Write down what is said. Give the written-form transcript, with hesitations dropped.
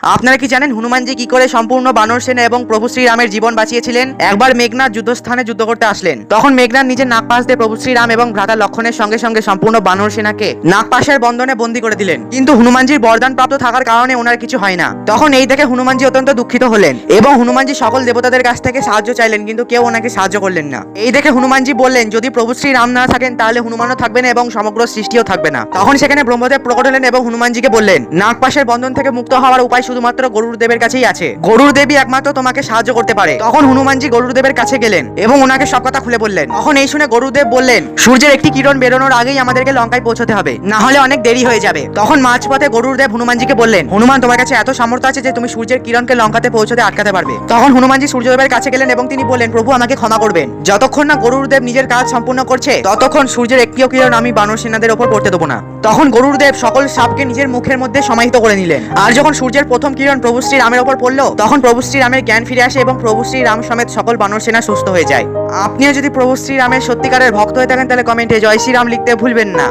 আপনারা কি জানেন হনুমানজি কি করে সম্পূর্ণ বানর সেনা এবং প্রভু শ্রীরামের জীবন বাঁচিয়েছিলেন? একবার মেঘনাথ যুদ্ধস্থানে যুদ্ধ করতে আসলেন। তখন মেঘনাথ নিজের নাগপাশ দিয়ে প্রভু শ্রীরাম এবং ভ্রাতা লক্ষণের সঙ্গে সঙ্গে সম্পূর্ণ বানর সেনাকে নাগপাশের বন্ধনে বন্দী করে দিলেন। কিন্তু হনুমানজির বরদান প্রাপ্ত থাকার কারণে ওনার কিছু হয় না। তখন এই দেখে হনুমানজি অত্যন্ত দুঃখিত হলেন এবং হনুমানজি সকল দেবতাদের কাছ থেকে সাহায্য চাইলেন, কিন্তু কেউ ওনাকে সাহায্য করলেন না। এই দেখে হনুমানজি বললেন, যদি প্রভু শ্রীরাম না থাকেন তাহলে হনুমানও থাকবে না এবং সমগ্র সৃষ্টিও থাকবে না। তখন সেখানে ব্রহ্মদেব প্রকট হলেন এবং হনুমানজিকে বললেন, নাগপাশের বন্ধন থেকে মুক্ত হওয়ার উপায় শুধুমাত্র গরুর দেবের কাছেই আছে। গরুর দেবী একমাত্র তোমাকে সাহায্য করতে পারে। তখন হনুমানজি গরুর দেবের কাছে গেলেন এবং ওনাকে সব কথা খুলে বললেন। তখন এই শুনে গরুদেব বললেন, সূর্যের একটি কিরণ বেরোনোর আগেই আমাদেরকে লঙ্কায় পৌঁছতে হবে, না হলে অনেক দেরি হয়ে যাবে। তখন মাঝপথে গরুরদেব হনুমানজিকে বললেন, হনুমান, তোমার কাছে এত সামর্থ্য আছে যে তুমি সূর্যের কিরণকে লঙ্কাতে পৌঁছতে আটকাতে পারবে। তখন হনুমানজি সূর্যদেবের কাছে গেলেন এবং তিনি বললেন, প্রভু আমাকে ক্ষমা করবেন। যতক্ষণ না গরুরদেব নিজের কাজ সম্পূর্ণ করছে ততক্ষণ সূর্যের একটিও কিরণ আমি বানর সেনাদের ওপর পড়তে দেবো না। তখন গরুরদেব সকল সাপকে নিজের মুখের মধ্যে সমাহিত করে নিলেন। আর যখন সূর্যের প্রথম কিরণ প্রভু শ্রীরামের ওপর পড়লো তখন প্রভু শ্রীরামের জ্ঞান ফিরে আসে এবং প্রভু শ্রীরাম সমেত সকল বানর সেনা সুস্থ হয়ে যায়। আপনিও যদি প্রভু শ্রীরামের সত্যিকারের ভক্ত হয়ে থাকেন তাহলে কমেন্টে জয় শ্রীরাম লিখতে ভুলবেন না।